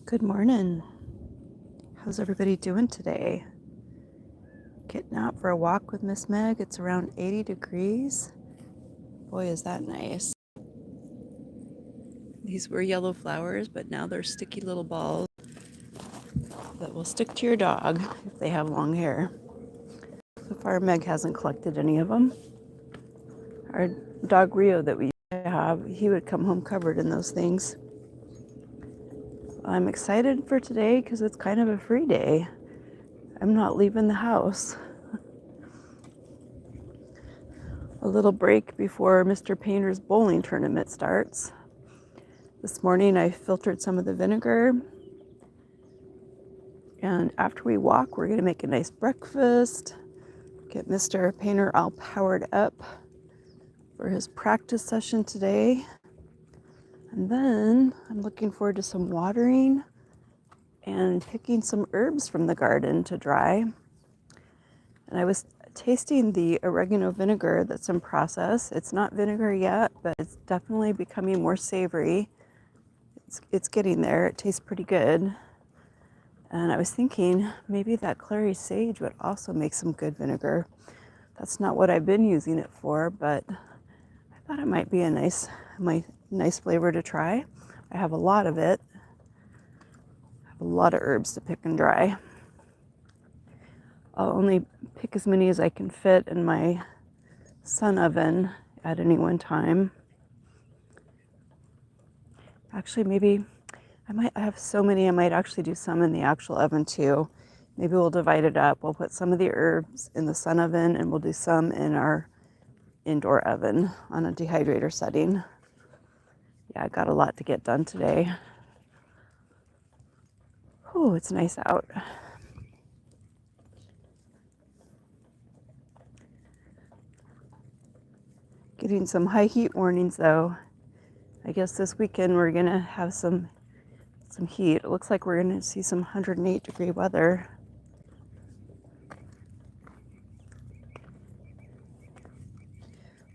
Good morning. How's everybody doing today? Getting out for a walk with Miss Meg. It's around 80 degrees. Boy, is that nice. These were yellow flowers, but now they're sticky little balls that will stick to your dog if they have long hair. So far, Meg hasn't collected any of them. Our dog Rio that we used to have, he would come home covered in those things. I'm excited for today because it's kind of a free day. I'm not leaving the house. A little break before Mr. Painter's bowling tournament starts. This morning I filtered some of the vinegar, and after we walk we're going to make a nice breakfast, get Mr. Painter all powered up for his practice session today, and then I'm looking forward to some watering and picking some herbs from the garden to dry. And I was tasting the oregano vinegar that's in process. It's not vinegar yet, but it's definitely becoming more savory. It's getting there. It tastes pretty good. And I was thinking maybe that clary sage would also make some good vinegar. That's not what I've been using it for, but I thought it might be a nice flavor to try. I have a lot of it. I have a lot of herbs to pick and dry. I'll only pick as many as I can fit in my sun oven at any one time. Actually, maybe I have so many, I might actually do some in the actual oven too. Maybe we'll divide it up. We'll put some of the herbs in the sun oven and we'll do some in our indoor oven on a dehydrator setting. Yeah, I got a lot to get done today. Oh, it's nice out. Getting some high heat warnings though. I guess this weekend we're gonna have some heat. It looks like we're gonna see some 108-degree weather.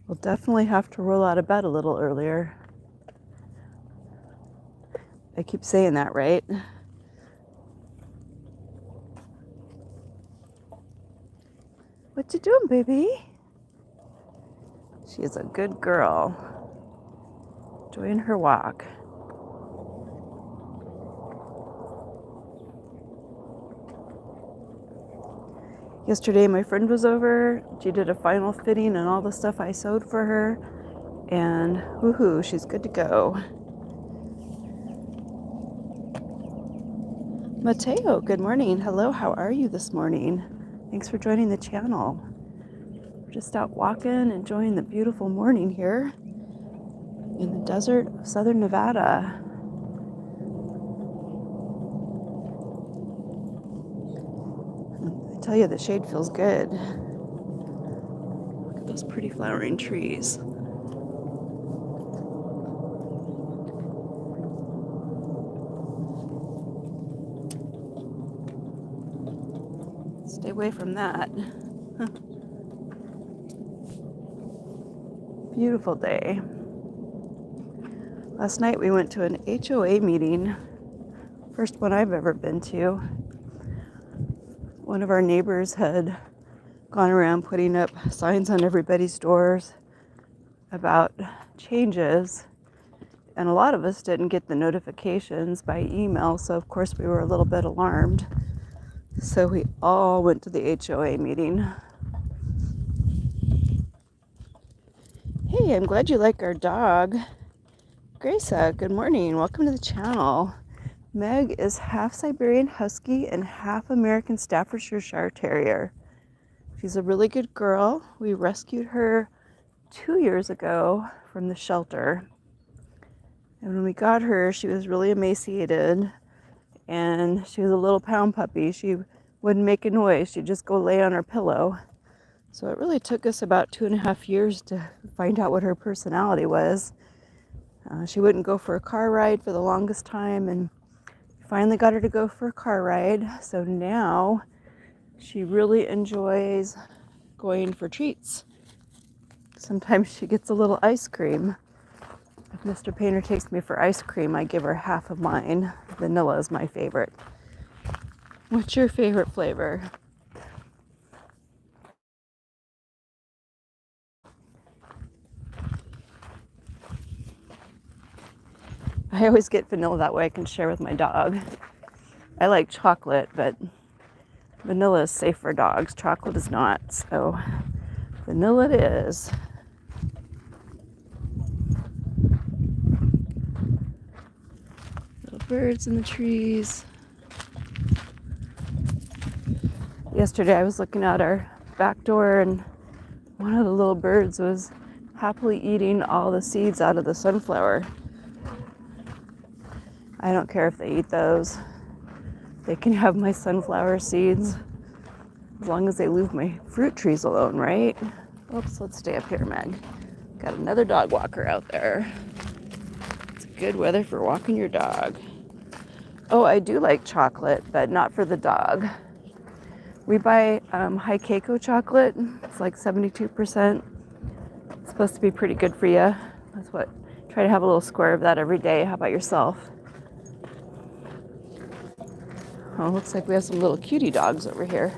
We'll definitely have to roll out of bed a little earlier. I keep saying that, right? What you doing, baby? She is a good girl. Enjoying her walk. Yesterday my friend was over. She did a final fitting and all the stuff I sewed for her. And woohoo, she's good to go. Mateo, good morning. Hello, how are you this morning? Thanks for joining the channel. We're just out walking, enjoying the beautiful morning here in the desert of southern Nevada. I tell you, the shade feels good. Look at those pretty flowering trees. Stay away from that. Beautiful day. Last night we went to an HOA meeting. First one I've ever been to. One of our neighbors had gone around putting up signs on everybody's doors about changes, and a lot of us didn't get the notifications by email, so of course we were a little bit alarmed. So we all went to the HOA meeting. Hey, I'm glad you like our dog. Gracia, good morning. Welcome to the channel. Meg is half Siberian Husky and half American Staffordshire Terrier. She's a really good girl. We rescued her 2 years ago from the shelter. And when we got her, she was really emaciated and she was a little pound puppy. She wouldn't make a noise. She'd just go lay on her pillow. So it really took us about 2.5 years to find out what her personality was. She wouldn't go for a car ride for the longest time, and finally got her to go for a car ride. So now she really enjoys going for treats. Sometimes she gets a little ice cream. If Mr. Painter takes me for ice cream, I give her half of mine. Vanilla is my favorite. What's your favorite flavor? I always get vanilla, that way I can share with my dog. I like chocolate, but vanilla is safe for dogs. Chocolate is not, so vanilla it is. Little birds in the trees. Yesterday I was looking out our back door and one of the little birds was happily eating all the seeds out of the sunflower. I don't care if they eat those. They can have my sunflower seeds as long as they leave my fruit trees alone, right? Oops, let's stay up here, Meg. Got another dog walker out there. It's good weather for walking your dog. Oh, I do like chocolate, but not for the dog. We buy high cocoa chocolate. It's like 72%. It's supposed to be pretty good for you. That's what. Try to have a little square of that every day. How about yourself? Oh, looks like we have some little cutie dogs over here.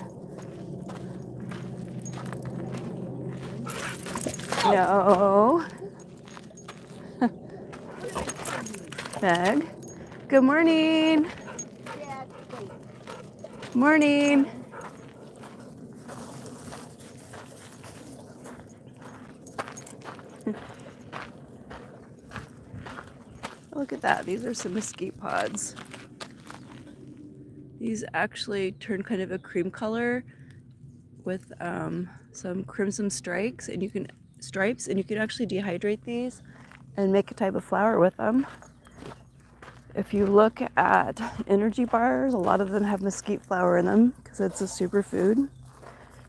No. Meg. Good morning. Morning. Look at that. These are some mesquite pods. These actually turn kind of a cream color with some crimson stripes, and you can actually dehydrate these and make a type of flour with them. If you look at energy bars, a lot of them have mesquite flour in them because it's a superfood.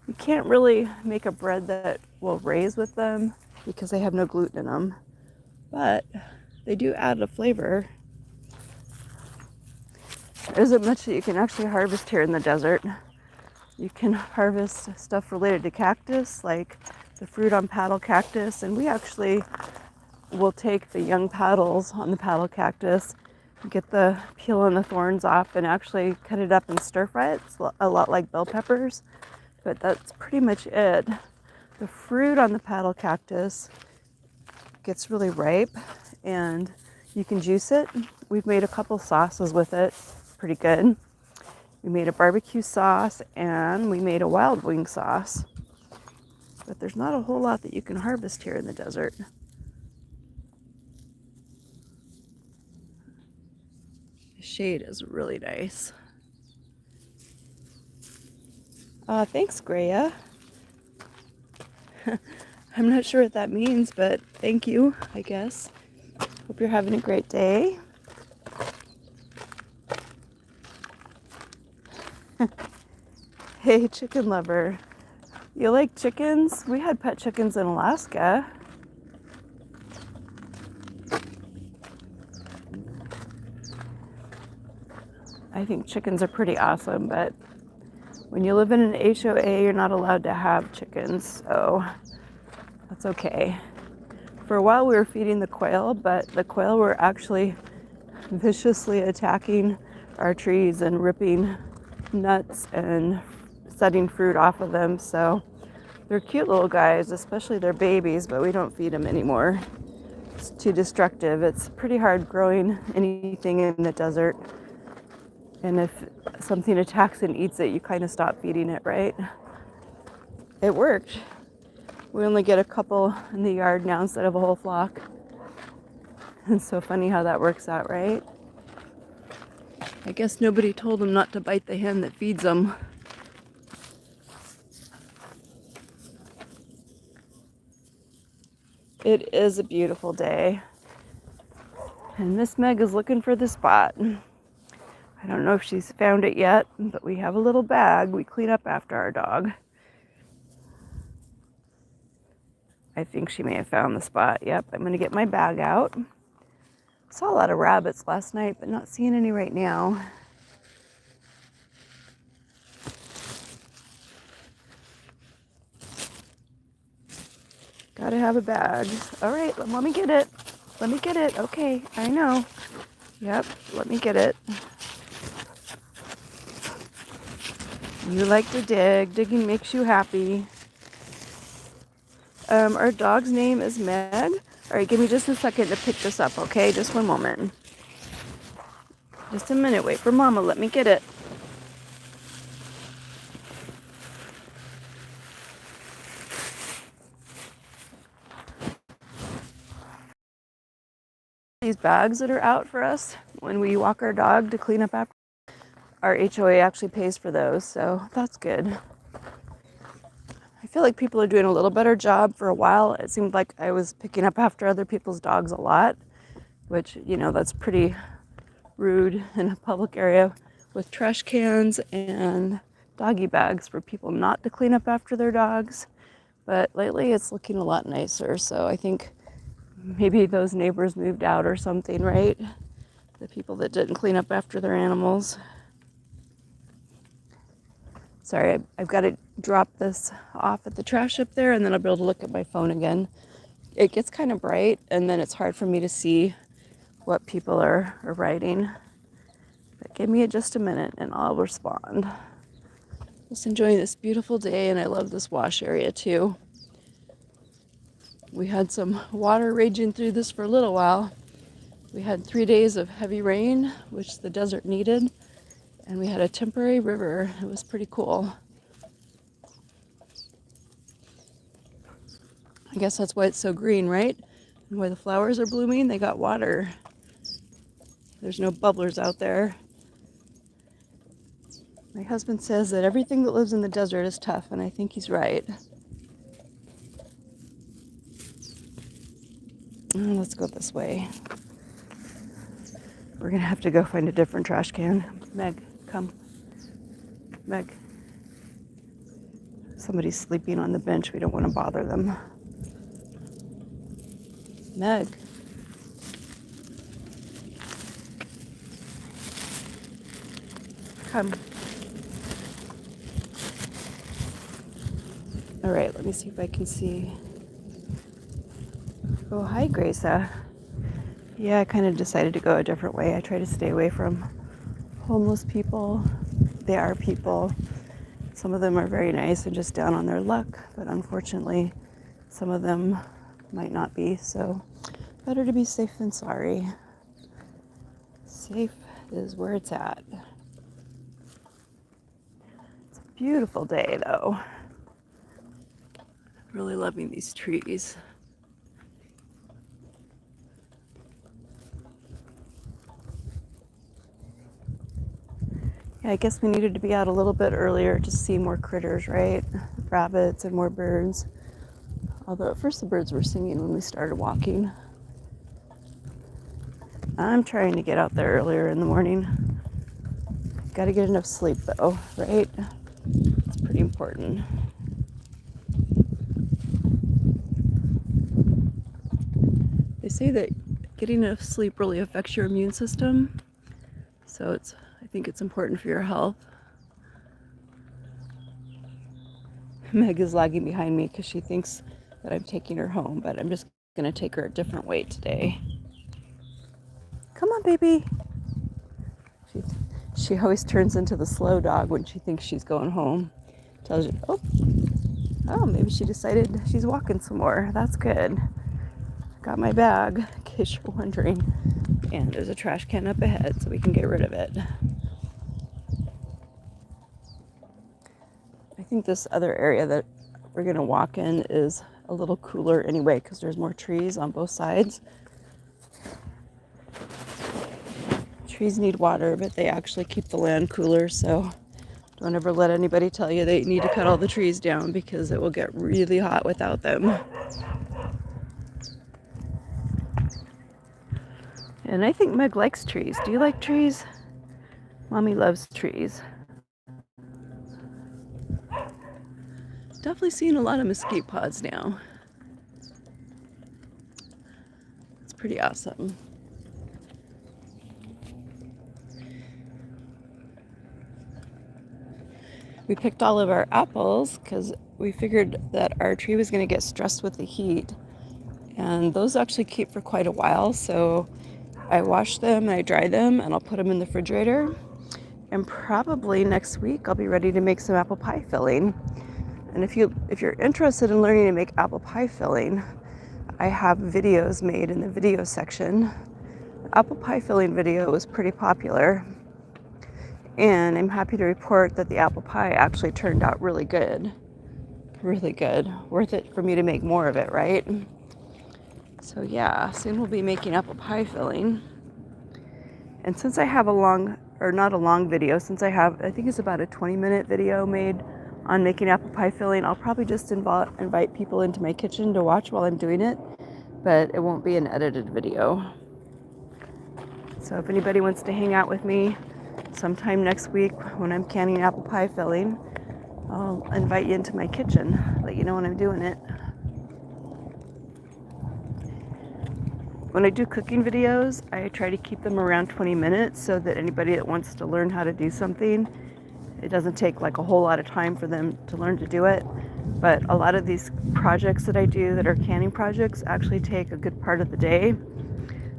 You can't really make a bread that will raise with them because they have no gluten in them, but they do add a flavor. There isn't much that you can actually harvest here in the desert. You can harvest stuff related to cactus, like the fruit on paddle cactus, and we actually will take the young petals on the paddle cactus, get the peel and the thorns off, and actually cut it up and stir fry it. It's a lot like bell peppers, but that's pretty much it. The fruit on the paddle cactus gets really ripe, and you can juice it. We've made a couple sauces with it. Pretty good. We made a barbecue sauce and we made a wild wing sauce. But there's not a whole lot that you can harvest here in the desert. The shade is really nice. Thanks, Greya. I'm not sure what that means, but thank you, I guess. Hope you're having a great day. Hey, chicken lover. You like chickens? We had pet chickens in Alaska. I think chickens are pretty awesome, but when you live in an HOA, you're not allowed to have chickens, so that's okay. For a while we were feeding the quail, but the quail were actually viciously attacking our trees and ripping nuts and setting fruit off of them. So they're cute little guys, especially their babies, but we don't feed them anymore. It's too destructive. It's pretty hard growing anything in the desert. And if something attacks and eats it, you kind of stop feeding it, right? It worked. We only get a couple in the yard now instead of a whole flock. It's so funny how that works out, right? I guess nobody told them not to bite the hen that feeds them. It is a beautiful day. And Miss Meg is looking for the spot. I don't know if she's found it yet, but we have a little bag. We clean up after our dog. I think she may have found the spot. Yep, I'm going to get my bag out. Saw a lot of rabbits last night, but not seeing any right now. Gotta have a bag. All right, let me get it. Let me get it. Okay, I know. Yep, let me get it. You like to dig. Digging makes you happy. Our dog's name is Meg. All right, give me just a second to pick this up, okay? Just one moment. Just a minute. Wait for Mama. Let me get it. These bags that are out for us when we walk our dog to clean up after, our HOA actually pays for those, so that's good. I feel like people are doing a little better job. For a while, it seemed like I was picking up after other people's dogs a lot, which, you know, that's pretty rude in a public area with trash cans and doggy bags for people not to clean up after their dogs. But lately it's looking a lot nicer, so I think maybe those neighbors moved out or something, right? The people that didn't clean up after their animals. Sorry, I've got to drop this off at the trash up there, and then I'll be able to look at my phone again. It gets kind of bright, and then it's hard for me to see what people are writing. But give me just a minute, and I'll respond. Just enjoying this beautiful day, and I love this wash area too. We had some water raging through this for a little while. We had 3 days of heavy rain, which the desert needed, and we had a temporary river. It was pretty cool. I guess that's why it's so green, right? And why the flowers are blooming, they got water. There's no bubblers out there. My husband says that everything that lives in the desert is tough, and I think he's right. Let's go this way. We're gonna have to go find a different trash can. Meg, come. Meg. Somebody's sleeping on the bench. We don't want to bother them. Meg. Come. All right, let me see if I can see. Oh, hi, Grace. Yeah, I kind of decided to go a different way. I try to stay away from homeless people. They are people. Some of them are very nice and just down on their luck, but unfortunately, some of them might not be. So better to be safe than sorry. Safe is where it's at. It's a beautiful day, though. Really loving these trees. Yeah, I guess we needed to be out a little bit earlier to see more critters, right? Rabbits and more birds. Although at first the birds were singing when we started walking. I'm trying to get out there earlier in the morning. Got to get enough sleep though, right? It's pretty important. They say that getting enough sleep really affects your immune system. So I think it's important for your health. Meg is lagging behind me because she thinks that I'm taking her home, but I'm just going to take her a different way today. Come on, baby. She always turns into the slow dog when she thinks she's going home. Tells you, oh, maybe she decided she's walking some more. That's good. Got my bag, in case you're wondering. And there's a trash can up ahead, so we can get rid of it. I think this other area that we're going to walk in is a little cooler anyway, because there's more trees on both sides. Trees need water, but they actually keep the land cooler, so don't ever let anybody tell you that you need to cut all the trees down, because it will get really hot without them. And I think Meg likes trees. Do you like trees? Mommy loves trees. Definitely seeing a lot of mesquite pods now. It's pretty awesome. We picked all of our apples because we figured that our tree was going to get stressed with the heat. And those actually keep for quite a while, so I wash them and I dry them and I'll put them in the refrigerator. And probably next week I'll be ready to make some apple pie filling. And if you're interested in learning to make apple pie filling, I have videos made in the video section. The apple pie filling video was pretty popular, and I'm happy to report that the apple pie actually turned out really good. Really good. Worth it for me to make more of it, right? So yeah, soon we'll be making apple pie filling. And since I have not a long video, since I think it's about a 20-minute video made on making apple pie filling, I'll probably just invite people into my kitchen to watch while I'm doing it, but it won't be an edited video. So if anybody wants to hang out with me sometime next week when I'm canning apple pie filling, I'll invite you into my kitchen, let you know when I'm doing it. When I do cooking videos, I try to keep them around 20 minutes so that anybody that wants to learn how to do something, it doesn't take like a whole lot of time for them to learn to do it. But a lot of these projects that I do that are canning projects actually take a good part of the day.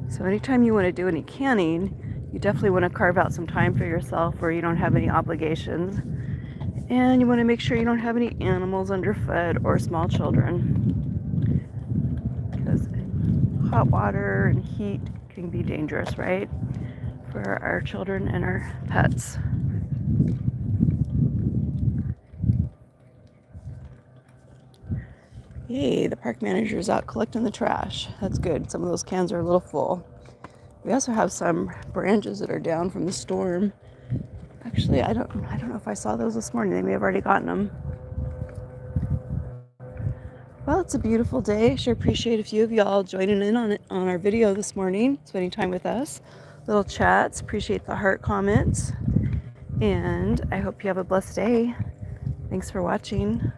So anytime you want to do any canning, you definitely want to carve out some time for yourself where you don't have any obligations. And you want to make sure you don't have any animals underfoot or small children, because hot water and heat can be dangerous, right? For our children and our pets. Yay, the park manager is out collecting the trash. That's good. Some of those cans are a little full. We also have some branches that are down from the storm. Actually, I don't know if I saw those this morning. They may have already gotten them. Well, it's a beautiful day. Sure appreciate a few of y'all joining in on our video this morning, spending time with us. Little chats. Appreciate the heart comments. And I hope you have a blessed day. Thanks for watching.